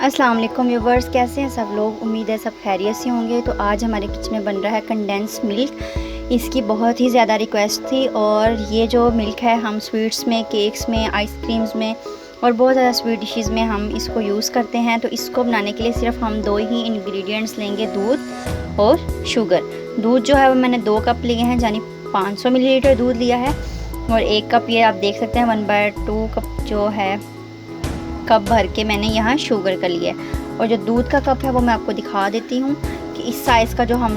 अस्सलाम वालेकुम व्यूवर्स, कैसे हैं सब लोग। उम्मीद है सब खैरियत से होंगे। तो आज हमारे किचन में बन रहा है कंडेंस मिल्क। इसकी बहुत ही ज़्यादा रिक्वेस्ट थी और ये जो मिल्क है हम स्वीट्स में, केक्स में, आइसक्रीम्स में और बहुत ज़्यादा स्वीट डिशेज़ में हम इसको यूज़ करते हैं। तो इसको बनाने के लिए सिर्फ हम दो ही इंग्रेडिएंट्स लेंगे, दूध और शुगर। दूध जो है वो मैंने 2 कप लिए हैं, यानी 500 मिलीलीटर दूध लिया है। और 1 कप ये आप देख सकते हैं 1/2 कप जो है कप भर के मैंने यहाँ शुगर का लिया है। और जो दूध का कप है वो मैं आपको दिखा देती हूँ कि इस साइज़ का जो हम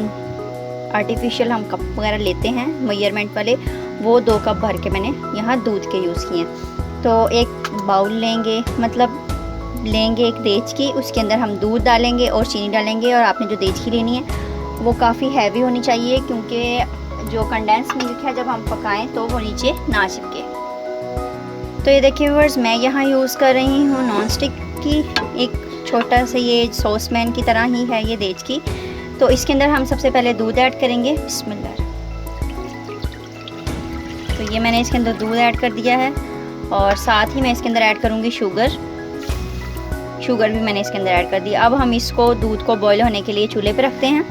आर्टिफिशियल हम कप वगैरह लेते हैं मेजरमेंट वाले, वो 2 कप भर के मैंने यहाँ दूध के यूज़ किए हैं। तो एक बाउल लेंगे, मतलब लेंगे एक देचकी, उसके अंदर हम दूध डालेंगे और चीनी डालेंगे। और आपने जो देचकी लेनी है वो काफ़ी हैवी होनी चाहिए, क्योंकि जो कंडेंस मिल्क है जब हम पकाएं तो वो नीचे ना चिपके। तो ये देखिए व्यूअर्स, मैं यहाँ यूज़ कर रही हूँ नॉन स्टिक की एक छोटा सा ये सॉसपैन की तरह ही है ये देचकी। तो इसके अंदर हम सबसे पहले दूध ऐड करेंगे। बिस्मिल्लाह। तो ये मैंने इसके अंदर दूध ऐड कर दिया है और साथ ही मैं इसके अंदर ऐड करूँगी शुगर भी मैंने इसके अंदर ऐड कर दिया। अब हम इसको दूध को बॉईल होने के लिए चूल्हे पे रखते हैं।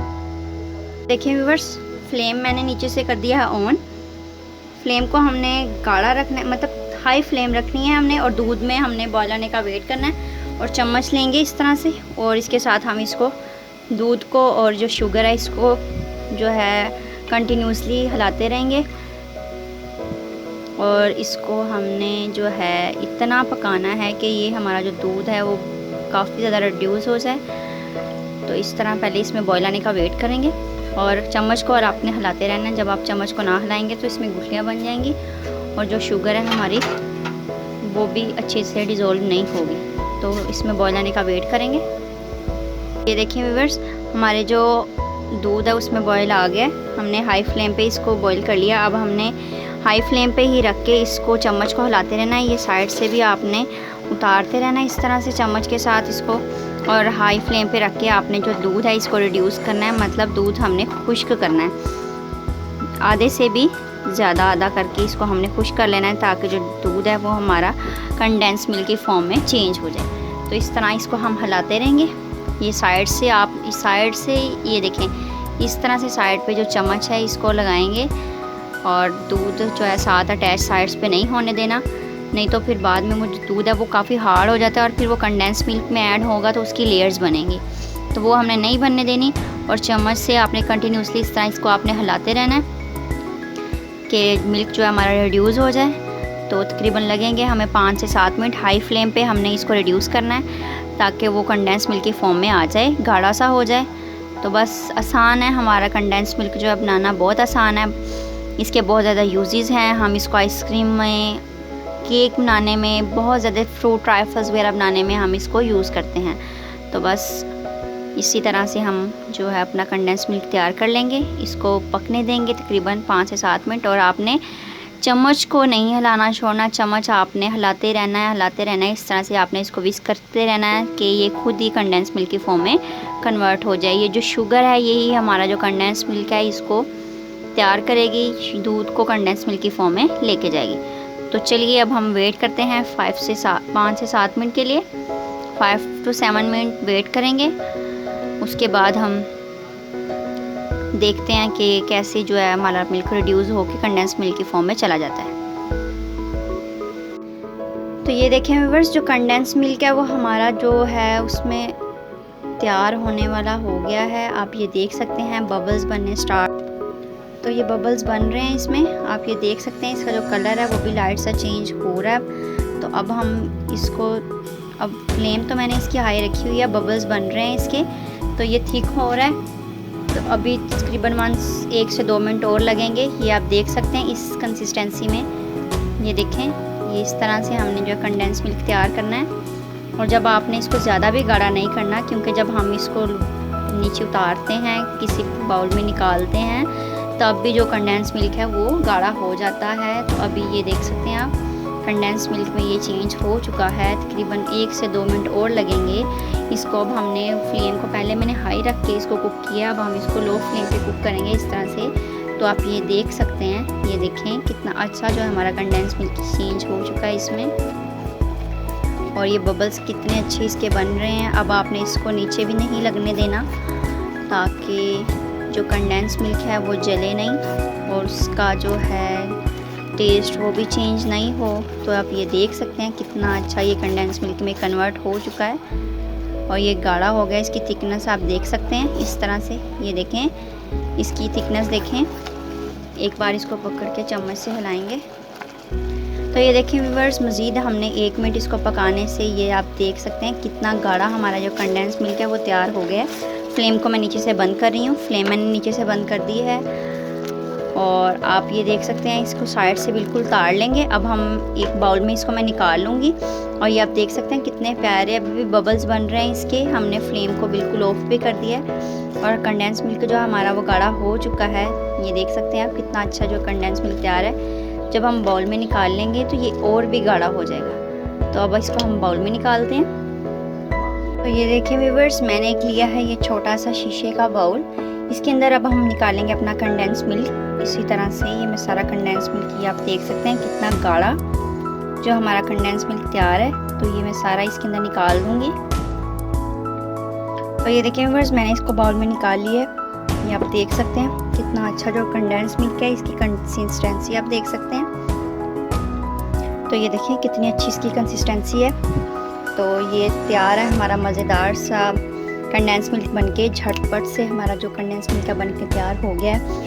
देखिए व्यूअर्स, फ्लेम मैंने नीचे से कर दिया है ऑन। फ्लेम को हमने गाढ़ा रखना है, मतलब हाई फ्लेम रखनी है हमने, और दूध में हमने बॉईल आने का वेट करना है। और चम्मच लेंगे इस तरह से और इसके साथ हम इसको दूध को और जो शुगर है इसको जो है कंटिन्यूसली हिलाते रहेंगे। और इसको हमने जो है इतना पकाना है कि ये हमारा जो दूध है वो काफ़ी ज़्यादा रिड्यूस हो जाए। तो इस तरह पहले इसमें बॉईल आने का वेट करेंगे और चम्मच को और आपने हिलाते रहना है। जब आप चम्मच को ना हिलाएंगे तो इसमें गुठलियाँ बन जाएंगी और जो शुगर है हमारी वो भी अच्छे से डिज़ोल्व नहीं होगी। तो इसमें बॉईल आने का वेट करेंगे। ये देखिए व्यूअर्स, हमारे जो दूध है उसमें बॉईल आ गया। हमने हाई फ्लेम पे इसको बॉईल कर लिया। अब हमने हाई फ्लेम पे ही रख के इसको चम्मच को हिलाते रहना है। ये साइड से भी आपने उतारते रहना है इस तरह से चम्मच के साथ इसको। और हाई फ्लेम पे रख के आपने जो दूध है इसको रिड्यूस करना है, मतलब दूध हमने खुश्क करना है। आधे से भी ज़्यादा आधा करके इसको हमने खुश्क कर लेना है, ताकि जो दूध है वो हमारा कंडेंस मिल्क की फॉर्म में चेंज हो जाए। तो इस तरह इसको हम हिलाते रहेंगे। ये साइड से आप इस साइड से ये देखें, इस तरह से साइड पे जो चम्मच है इसको लगाएंगे और दूध जो है साथ अटैच साइड्स पे नहीं होने देना, नहीं तो फिर बाद में वो जो दूध है वो काफ़ी हार्ड हो जाता है और फिर वो कंडेंस मिल्क में ऐड होगा तो उसकी लेयर्स बनेंगी। तो वो हमने नहीं बनने देनी। और चम्मच से आपने कंटिन्यूसली इस तरह इसको आपने हिलाते रहना है कि मिल्क जो है हमारा रिड्यूस हो जाए। तो तकरीबन लगेंगे हमें 5 से 7 मिनट। हाई फ्लेम पे हमने इसको रिड्यूस करना है ताकि वो कंडेंस मिल्क की फॉर्म में आ जाए, गाढ़ा सा हो जाए। तो बस आसान है, हमारा कंडेंस मिल्क जो है बनाना बहुत आसान है। इसके बहुत ज़्यादा यूजेस हैं। हम इसको आइसक्रीम में, केक बनाने में, बहुत ज़्यादा फ्रूट ट्राइफल्स वगैरह बनाने में हम इसको यूज़ करते हैं। तो बस इसी तरह से हम जो है अपना कंडेंस मिल्क तैयार कर लेंगे। इसको पकने देंगे तकरीबन 5 से 7 मिनट। और आपने चम्मच को नहीं हिलाना छोड़ना, चम्मच आपने हिलाते रहना है। इस तरह से आपने इसको विस्क करते रहना है कि ये खुद ही कंडेंस मिल्क की फॉर्म में कन्वर्ट हो जाए। ये जो शुगर है यही हमारा जो कंडेंस मिल्क है इसको तैयार करेगी, दूध को कंडेंस मिल्क की फॉर्म में लेके जाएगी। तो चलिए अब हम वेट करते हैं 5 से 7 मिनट के लिए। 5 to 7 मिनट वेट करेंगे। उसके बाद हम देखते हैं कि कैसे जो है हमारा मिल्क रिड्यूस होकर कंडेंस मिल्क की फॉर्म में चला जाता है। तो ये देखें व्यूअर्स, जो कंडेंस मिल्क है वो हमारा जो है उसमें तैयार होने वाला हो गया है। आप ये देख सकते हैं बबल्स बनने स्टार्ट। तो ये बबल्स बन रहे हैं इसमें, आप ये देख सकते हैं। इसका जो कलर है वो भी लाइट सा चेंज हो रहा है। तो अब हम इसको, अब फ्लेम तो मैंने इसकी हाई रखी हुई है, बबल्स बन रहे हैं इसके। तो ये थिक हो रहा है। तो अभी तकरीबन 1 से 2 मिनट और लगेंगे। ये आप देख सकते हैं इस कंसिस्टेंसी में। ये देखें, ये इस तरह से हमने जो कंडेंस मिल्क तैयार करना है। और जब आपने इसको ज़्यादा भी गाढ़ा नहीं करना, क्योंकि जब हम इसको नीचे उतारते हैं, किसी बाउल में निकालते हैं, तब भी जो कंडेंस मिल्क है वो गाढ़ा हो जाता है। तो अभी ये देख सकते हैं आप, कंडेंस मिल्क में ये चेंज हो चुका है। तकरीबन 1 से 2 मिनट और लगेंगे इसको। अब हमने फ्लेम को पहले मैंने हाई रख के इसको कुक किया, अब हम इसको लो फ्लेम पे कुक करेंगे इस तरह से। तो आप ये देख सकते हैं, ये देखें कितना अच्छा जो है हमारा कंडेंस मिल्क चेंज हो चुका है इसमें। और ये बबल्स कितने अच्छे इसके बन रहे हैं। अब आपने इसको नीचे भी नहीं लगने देना ताकि जो कंडेंस मिल्क है वो जले नहीं और उसका जो है टेस्ट वो भी चेंज नहीं हो। तो आप ये देख सकते हैं कितना अच्छा ये कंडेंस मिल्क में कन्वर्ट हो चुका है और ये गाढ़ा हो गया। इसकी थिकनेस आप देख सकते हैं इस तरह से, ये देखें इसकी थिकनेस देखें। एक बार इसको पकड़ के चम्मच से हिलाएंगे तो ये देखें व्यूअर्स, मज़ीद हमने 1 मिनट इसको पकाने से ये आप देख सकते हैं कितना गाढ़ा हमारा जो कंडेंस मिल्क है वो तैयार हो गया है। फ्लेम को मैं नीचे से बंद कर रही हूँ, फ्लेम मैंने नीचे से बंद कर दी है और आप ये देख सकते हैं इसको साइड से बिल्कुल तार लेंगे। अब हम एक बाउल में इसको मैं निकाल लूँगी और ये आप देख सकते हैं कितने प्यारे अभी भी बबल्स बन रहे हैं इसके। हमने फ्लेम को बिल्कुल ऑफ भी कर दिया है और कंडेंस मिल्क जो हमारा वो गाढ़ा हो चुका है। ये देख सकते हैं आप कितना अच्छा जो कंडेंस मिल्क तैयार है। जब हम बाउल में निकाल लेंगे तो ये और भी गाढ़ा हो जाएगा। तो अब इसको हम बाउल में निकालते हैं। तो ये देखिए व्यूअर्स, मैंने एक लिया है ये छोटा सा शीशे का बाउल। इसके अंदर अब हम निकालेंगे अपना कंडेंस मिल्क। इसी तरह से ये मैं सारा कंडेंस मिल्क, ये आप देख सकते हैं कितना गाढ़ा जो हमारा कंडेंस मिल्क तैयार है। तो ये मैं सारा इसके अंदर निकाल दूँगी। तो ये देखिए व्यूअर्स, मैंने इसको बाउल में निकाल लिया है। ये आप देख सकते हैं कितना अच्छा जो कंडेंस मिल्क है, इसकी कंसिस्टेंसी आप देख सकते हैं। तो ये देखिए कितनी अच्छी इसकी कंसिस्टेंसी है। तो ये तैयार है हमारा मज़ेदार सा कंडेंस मिल्क बनके। झटपट से हमारा जो कंडेंस मिल्क बन के तैयार हो गया है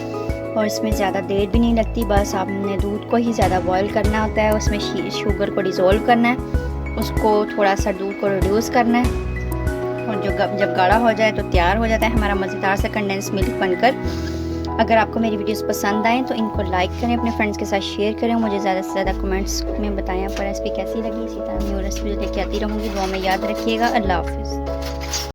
और इसमें ज़्यादा देर भी नहीं लगती। बस आपने दूध को ही ज़्यादा बॉईल करना होता है, उसमें शुगर को डिज़ोल्व करना है, उसको थोड़ा सा दूध को रिड्यूस करना है और जब गाढ़ा हो जाए तो तैयार हो जाता है हमारा मज़ेदार सा कंडेंस मिल्क बनकर। अगर आपको मेरी वीडियोस पसंद आएँ तो इनको लाइक करें, अपने फ्रेंड्स के साथ शेयर करें। मुझे ज़्यादा से ज़्यादा कमेंट्स में बताएं आपको रेसिपी कैसी लगी। इसी तरह न्यू रेसिपी लेके आती रहूँगी। दुआ में याद रखिएगा। अल्लाह हाफ़िज़।